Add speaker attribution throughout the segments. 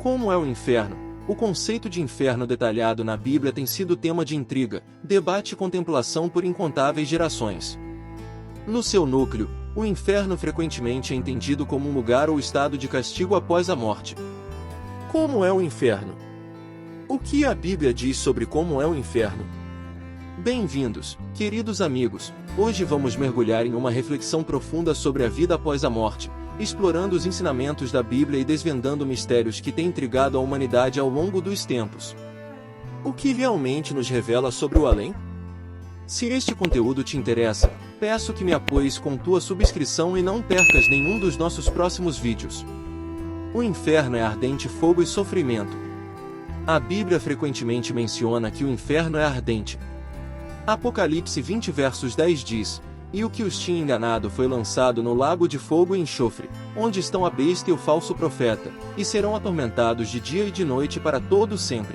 Speaker 1: Como é o inferno? O conceito de inferno detalhado na Bíblia tem sido tema de intriga, debate e contemplação por incontáveis gerações. No seu núcleo, o inferno frequentemente é entendido como um lugar ou estado de castigo após a morte. Como é o inferno? O que a Bíblia diz sobre como é o inferno? Bem-vindos, queridos amigos. Hoje vamos mergulhar em uma reflexão profunda sobre a vida após a morte, explorando os ensinamentos da Bíblia e desvendando mistérios que têm intrigado a humanidade ao longo dos tempos. O que realmente nos revela sobre o além? Se este conteúdo te interessa, peço que me apoies com tua subscrição e não percas nenhum dos nossos próximos vídeos. O inferno é ardente fogo e sofrimento. A Bíblia frequentemente menciona que o inferno é ardente. Apocalipse 20 versos 10 diz: "E o que os tinha enganado foi lançado no lago de fogo e enxofre, onde estão a besta e o falso profeta, e serão atormentados de dia e de noite para todo sempre."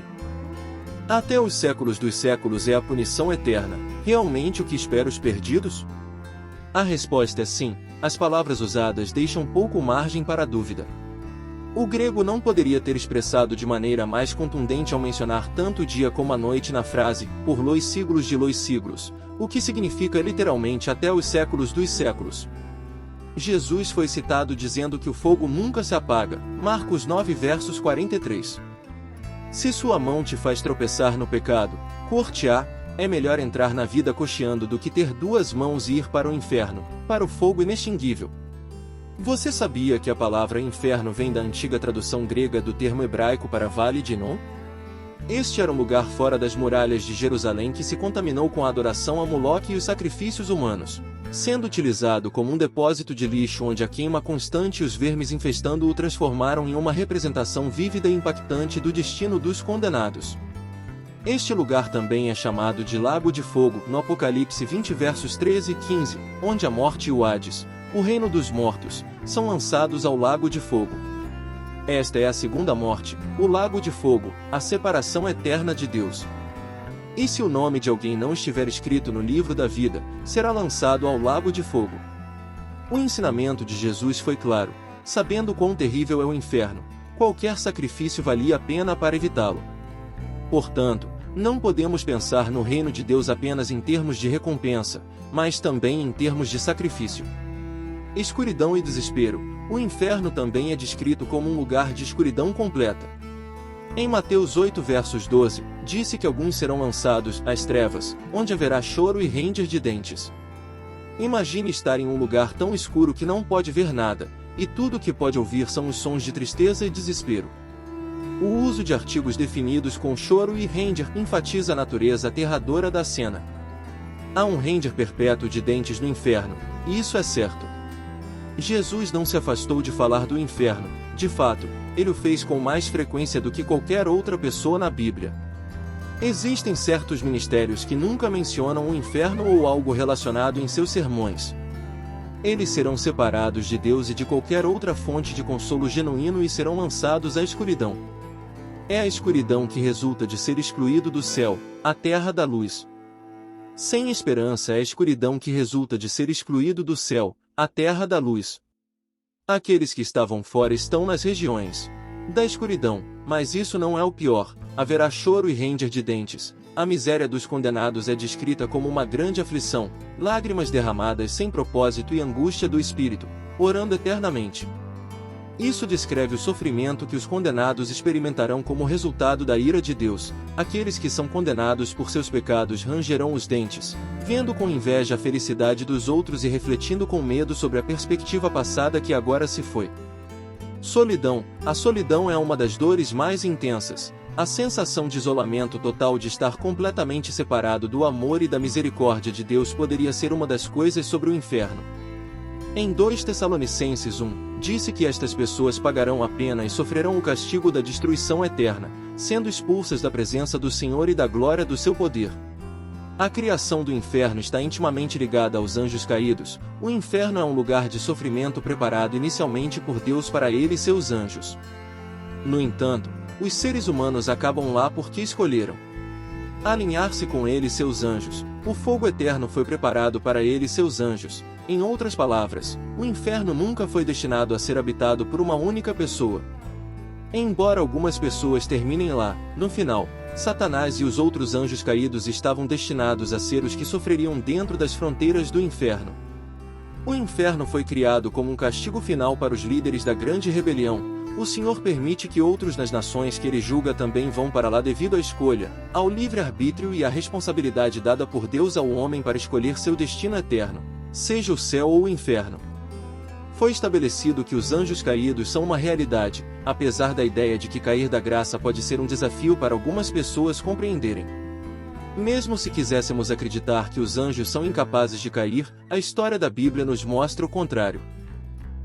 Speaker 1: Até os séculos dos séculos é a punição eterna. Realmente o que espera os perdidos? A resposta é sim. As palavras usadas deixam pouco margem para a dúvida. O grego não poderia ter expressado de maneira mais contundente ao mencionar tanto o dia como a noite na frase, por lois siglos de lois siglos, o que significa literalmente até os séculos dos séculos. Jesus foi citado dizendo que o fogo nunca se apaga, Marcos 9 versos 43. Se sua mão te faz tropeçar no pecado, corte-a. É melhor entrar na vida cocheando do que ter duas mãos e ir para o inferno, para o fogo inextinguível. Você sabia que a palavra inferno vem da antiga tradução grega do termo hebraico para Vale de Inom? Este era um lugar fora das muralhas de Jerusalém que se contaminou com a adoração a Moloque e os sacrifícios humanos, sendo utilizado como um depósito de lixo onde a queima constante e os vermes infestando o transformaram em uma representação vívida e impactante do destino dos condenados. Este lugar também é chamado de Lago de Fogo, no Apocalipse 20 versos 13 e 15, onde a morte e o Hades, o reino dos mortos, são lançados ao Lago de Fogo. Esta é a segunda morte, o Lago de Fogo, a separação eterna de Deus. E se o nome de alguém não estiver escrito no livro da vida, será lançado ao Lago de Fogo. O ensinamento de Jesus foi claro: sabendo quão terrível é o inferno, qualquer sacrifício valia a pena para evitá-lo. Portanto, não podemos pensar no reino de Deus apenas em termos de recompensa, mas também em termos de sacrifício. Escuridão e desespero. O inferno também é descrito como um lugar de escuridão completa. Em Mateus 8 versos 12, disse que alguns serão lançados às trevas, onde haverá choro e ranger de dentes. Imagine estar em um lugar tão escuro que não pode ver nada, e tudo o que pode ouvir são os sons de tristeza e desespero. O uso de artigos definidos com choro e ranger enfatiza a natureza aterradora da cena. Há um ranger perpétuo de dentes no inferno, e isso é certo. Jesus não se afastou de falar do inferno, de fato, ele o fez com mais frequência do que qualquer outra pessoa na Bíblia. Existem certos ministérios que nunca mencionam o inferno ou algo relacionado em seus sermões. Eles serão separados de Deus e de qualquer outra fonte de consolo genuíno e serão lançados à escuridão. É a escuridão que resulta de ser excluído do céu, a terra da luz. Sem esperança é a escuridão que resulta de ser excluído do céu, a terra da luz. Aqueles que estavam fora estão nas regiões da escuridão, mas isso não é o pior. Haverá choro e ranger de dentes. A miséria dos condenados é descrita como uma grande aflição, lágrimas derramadas sem propósito e angústia do espírito, orando eternamente. Isso descreve o sofrimento que os condenados experimentarão como resultado da ira de Deus. Aqueles que são condenados por seus pecados rangerão os dentes, vendo com inveja a felicidade dos outros e refletindo com medo sobre a perspectiva passada que agora se foi. Solidão. A solidão é uma das dores mais intensas. A sensação de isolamento total de estar completamente separado do amor e da misericórdia de Deus poderia ser uma das coisas sobre o inferno. Em 2 Tessalonicenses 1, disse que estas pessoas pagarão a pena e sofrerão o castigo da destruição eterna, sendo expulsas da presença do Senhor e da glória do seu poder. A criação do inferno está intimamente ligada aos anjos caídos. O inferno é um lugar de sofrimento preparado inicialmente por Deus para ele e seus anjos. No entanto, os seres humanos acabam lá porque escolheram alinhar-se com ele e seus anjos. O fogo eterno foi preparado para ele e seus anjos. Em outras palavras, o inferno nunca foi destinado a ser habitado por uma única pessoa. Embora algumas pessoas terminem lá, no final, Satanás e os outros anjos caídos estavam destinados a ser os que sofreriam dentro das fronteiras do inferno. O inferno foi criado como um castigo final para os líderes da grande rebelião. O Senhor permite que outros nas nações que ele julga também vão para lá devido à escolha, ao livre-arbítrio e à responsabilidade dada por Deus ao homem para escolher seu destino eterno, seja o céu ou o inferno. Foi estabelecido que os anjos caídos são uma realidade, apesar da ideia de que cair da graça pode ser um desafio para algumas pessoas compreenderem. Mesmo se quiséssemos acreditar que os anjos são incapazes de cair, a história da Bíblia nos mostra o contrário.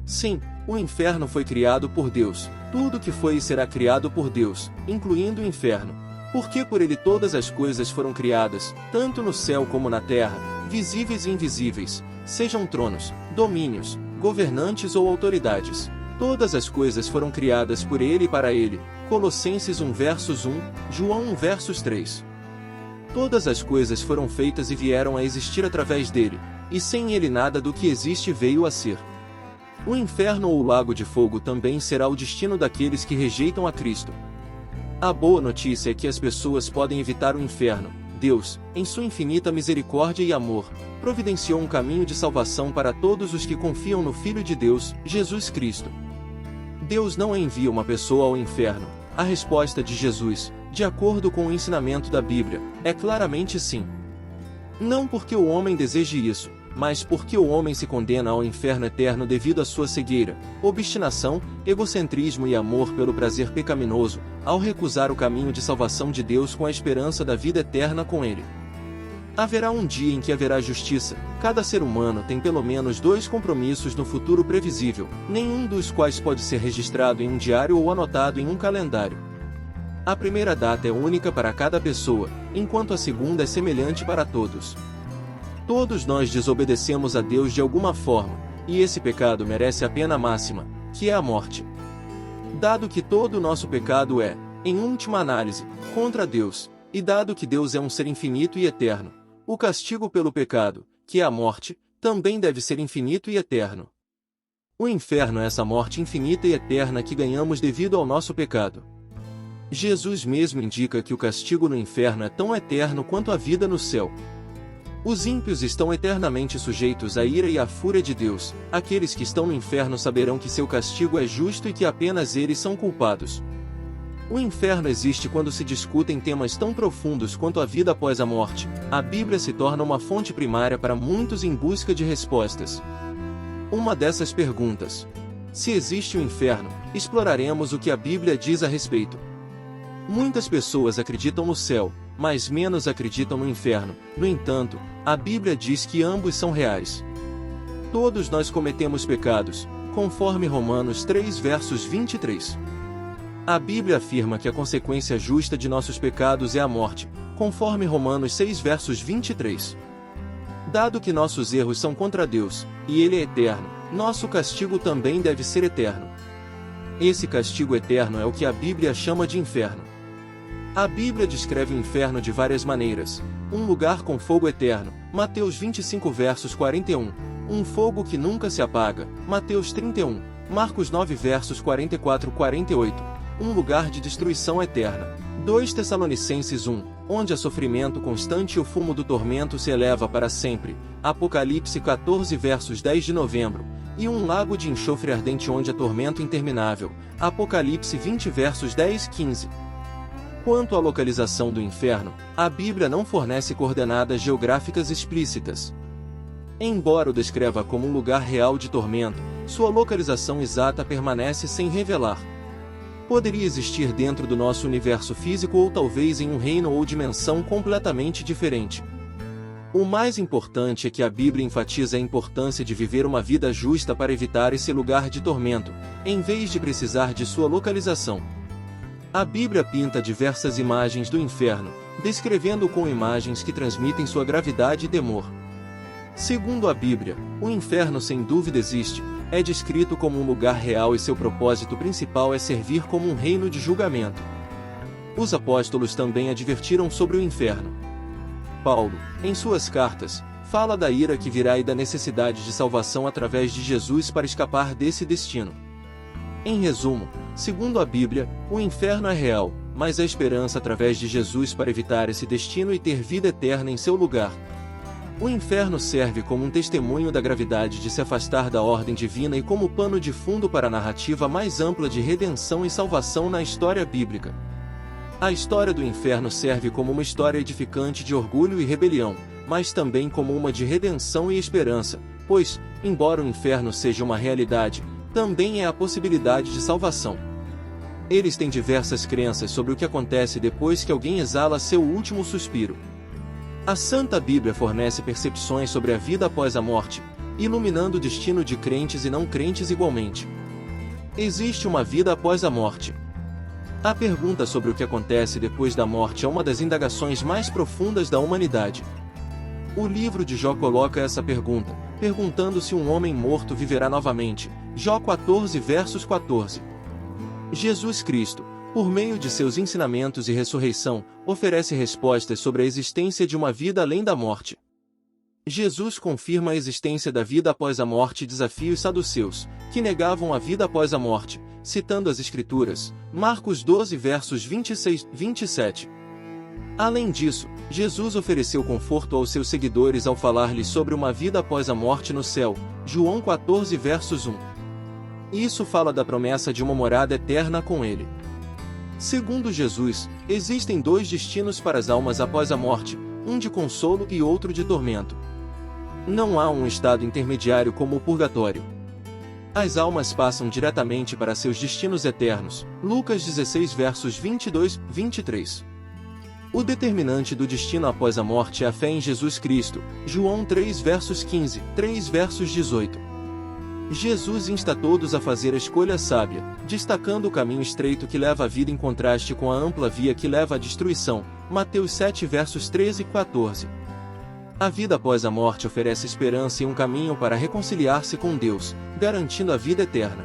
Speaker 1: Sim, o inferno foi criado por Deus. Tudo que foi e será criado por Deus, incluindo o inferno. Porque por ele todas as coisas foram criadas, tanto no céu como na terra, visíveis e invisíveis, sejam tronos, domínios, governantes ou autoridades. Todas as coisas foram criadas por ele e para ele. Colossenses 1 versos 1, João 1 versos 3. Todas as coisas foram feitas e vieram a existir através dele, e sem ele nada do que existe veio a ser. O inferno ou o lago de fogo também será o destino daqueles que rejeitam a Cristo. A boa notícia é que as pessoas podem evitar o inferno. Deus, em sua infinita misericórdia e amor, providenciou um caminho de salvação para todos os que confiam no Filho de Deus, Jesus Cristo. Deus não envia uma pessoa ao inferno. A resposta de Jesus, de acordo com o ensinamento da Bíblia, é claramente sim. Não porque o homem deseje isso, mas porque o homem se condena ao inferno eterno devido à sua cegueira, obstinação, egocentrismo e amor pelo prazer pecaminoso, ao recusar o caminho de salvação de Deus com a esperança da vida eterna com Ele. Haverá um dia em que haverá justiça. Cada ser humano tem pelo menos 2 compromissos no futuro previsível, nenhum dos quais pode ser registrado em um diário ou anotado em um calendário. A primeira data é única para cada pessoa, enquanto a segunda é semelhante para todos. Todos nós desobedecemos a Deus de alguma forma, e esse pecado merece a pena máxima, que é a morte. Dado que todo o nosso pecado é, em última análise, contra Deus, e dado que Deus é um ser infinito e eterno, o castigo pelo pecado, que é a morte, também deve ser infinito e eterno. O inferno é essa morte infinita e eterna que ganhamos devido ao nosso pecado. Jesus mesmo indica que o castigo no inferno é tão eterno quanto a vida no céu. Os ímpios estão eternamente sujeitos à ira e à fúria de Deus. Aqueles que estão no inferno saberão que seu castigo é justo e que apenas eles são culpados. O inferno existe quando se discutem temas tão profundos quanto a vida após a morte. A Bíblia se torna uma fonte primária para muitos em busca de respostas. Uma dessas perguntas: se existe o inferno, exploraremos o que a Bíblia diz a respeito. Muitas pessoas acreditam no céu, mas menos acreditam no inferno. No entanto, a Bíblia diz que ambos são reais. Todos nós cometemos pecados, conforme Romanos 3 versos 23. A Bíblia afirma que a consequência justa de nossos pecados é a morte, conforme Romanos 6 versos 23. Dado que nossos erros são contra Deus, e Ele é eterno, nosso castigo também deve ser eterno. Esse castigo eterno é o que a Bíblia chama de inferno. A Bíblia descreve o inferno de várias maneiras. Um lugar com fogo eterno, Mateus 25 versos 41. Um fogo que nunca se apaga, Mateus 31. Marcos 9 versos 44-48. Um lugar de destruição eterna. 2 Tessalonicenses 1. Onde há sofrimento constante e o fumo do tormento se eleva para sempre. Apocalipse 14 versos 10 de novembro. E um lago de enxofre ardente onde há tormento interminável. Apocalipse 20 versos 10-15. Quanto à localização do inferno, a Bíblia não fornece coordenadas geográficas explícitas. Embora o descreva como um lugar real de tormento, sua localização exata permanece sem revelar. Poderia existir dentro do nosso universo físico ou talvez em um reino ou dimensão completamente diferente. O mais importante é que a Bíblia enfatiza a importância de viver uma vida justa para evitar esse lugar de tormento, em vez de precisar de sua localização. A Bíblia pinta diversas imagens do inferno, descrevendo-o com imagens que transmitem sua gravidade e temor. Segundo a Bíblia, o inferno sem dúvida existe, é descrito como um lugar real e seu propósito principal é servir como um reino de julgamento. Os apóstolos também advertiram sobre o inferno. Paulo, em suas cartas, fala da ira que virá e da necessidade de salvação através de Jesus para escapar desse destino. Em resumo, Segundo a Bíblia, o inferno é real, mas há esperança através de Jesus para evitar esse destino e ter vida eterna em seu lugar. O inferno serve como um testemunho da gravidade de se afastar da ordem divina e como pano de fundo para a narrativa mais ampla de redenção e salvação na história bíblica. A história do inferno serve como uma história edificante de orgulho e rebelião, mas também como uma de redenção e esperança, pois, embora o inferno seja uma realidade, também é a possibilidade de salvação. Eles têm diversas crenças sobre o que acontece depois que alguém exala seu último suspiro. A Santa Bíblia fornece percepções sobre a vida após a morte, iluminando o destino de crentes e não crentes igualmente. Existe uma vida após a morte. A pergunta sobre o que acontece depois da morte é uma das indagações mais profundas da humanidade. O livro de Jó coloca essa pergunta, perguntando se um homem morto viverá novamente. Jó 14 versos 14. Jesus Cristo, por meio de seus ensinamentos e ressurreição, oferece respostas sobre a existência de uma vida além da morte. Jesus confirma a existência da vida após a morte e desafia os saduceus, que negavam a vida após a morte, citando as Escrituras, Marcos 12 versos 26, 27. Além disso, Jesus ofereceu conforto aos seus seguidores ao falar-lhes sobre uma vida após a morte no céu, João 14 versos 1. Isso fala da promessa de uma morada eterna com ele. Segundo Jesus, existem dois destinos para as almas após a morte, um de consolo e outro de tormento. Não há um estado intermediário como o purgatório. As almas passam diretamente para seus destinos eternos, Lucas 16 versos 22, 23. O determinante do destino após a morte é a fé em Jesus Cristo, João 3 versos 15, 3 versos 18. Jesus insta todos a fazer a escolha sábia, destacando o caminho estreito que leva à vida em contraste com a ampla via que leva à destruição, Mateus 7 versos 13 e 14. A vida após a morte oferece esperança e um caminho para reconciliar-se com Deus, garantindo a vida eterna.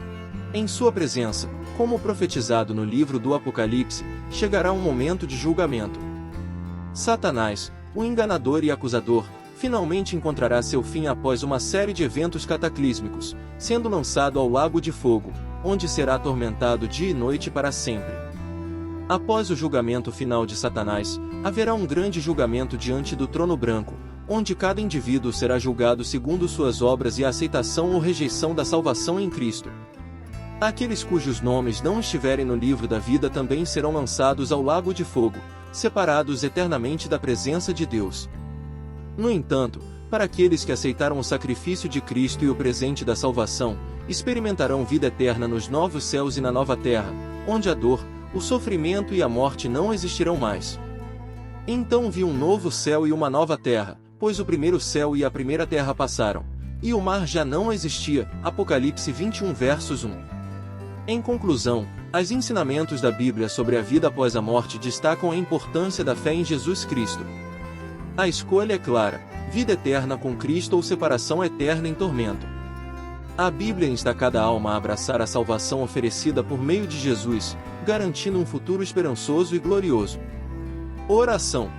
Speaker 1: Em sua presença, como profetizado no livro do Apocalipse, chegará um momento de julgamento. Satanás, o enganador e acusador, finalmente encontrará seu fim após uma série de eventos cataclísmicos, sendo lançado ao lago de fogo, onde será atormentado dia e noite para sempre. Após o julgamento final de Satanás, haverá um grande julgamento diante do trono branco, onde cada indivíduo será julgado segundo suas obras e a aceitação ou rejeição da salvação em Cristo. Aqueles cujos nomes não estiverem no livro da vida também serão lançados ao lago de fogo, separados eternamente da presença de Deus. No entanto, para aqueles que aceitaram o sacrifício de Cristo e o presente da salvação, experimentarão vida eterna nos novos céus e na nova terra, onde a dor, o sofrimento e a morte não existirão mais. Então vi um novo céu e uma nova terra, pois o primeiro céu e a primeira terra passaram, e o mar já não existia. Apocalipse 21 versos 1. Em conclusão, os ensinamentos da Bíblia sobre a vida após a morte destacam a importância da fé em Jesus Cristo. A escolha é clara: vida eterna com Cristo ou separação eterna em tormento. A Bíblia insta cada alma a abraçar a salvação oferecida por meio de Jesus, garantindo um futuro esperançoso e glorioso. Oração.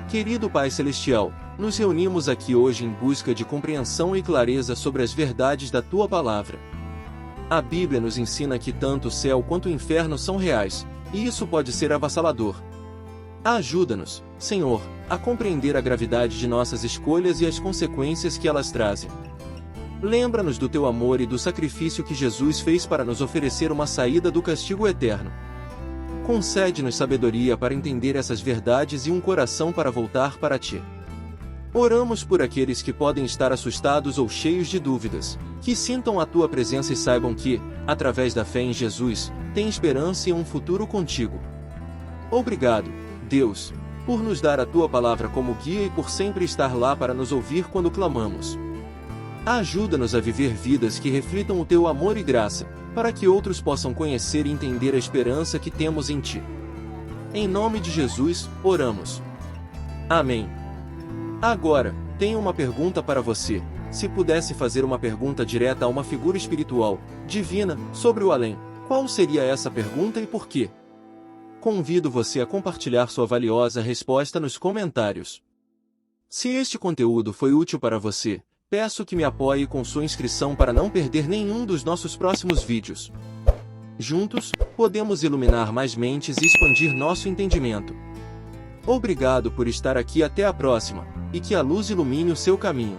Speaker 1: Querido Pai Celestial, nos reunimos aqui hoje em busca de compreensão e clareza sobre as verdades da Tua Palavra. A Bíblia nos ensina que tanto o céu quanto o inferno são reais, e isso pode ser avassalador. Ajuda-nos, Senhor, a compreender a gravidade de nossas escolhas e as consequências que elas trazem. Lembra-nos do Teu amor e do sacrifício que Jesus fez para nos oferecer uma saída do castigo eterno. Concede-nos sabedoria para entender essas verdades e um coração para voltar para Ti. Oramos por aqueles que podem estar assustados ou cheios de dúvidas, que sintam a Tua presença e saibam que, através da fé em Jesus, têm esperança e um futuro contigo. Obrigado, Deus, por nos dar a Tua palavra como guia e por sempre estar lá para nos ouvir quando clamamos. Ajuda-nos a viver vidas que reflitam o Teu amor e graça, para que outros possam conhecer e entender a esperança que temos em Ti. Em nome de Jesus, oramos. Amém. Agora, tenho uma pergunta para você. Se pudesse fazer uma pergunta direta a uma figura espiritual, divina, sobre o além, qual seria essa pergunta e por quê? Convido você a compartilhar sua valiosa resposta nos comentários. Se este conteúdo foi útil para você, peço que me apoie com sua inscrição para não perder nenhum dos nossos próximos vídeos. Juntos, podemos iluminar mais mentes e expandir nosso entendimento. Obrigado por estar aqui, até a próxima, e que a luz ilumine o seu caminho.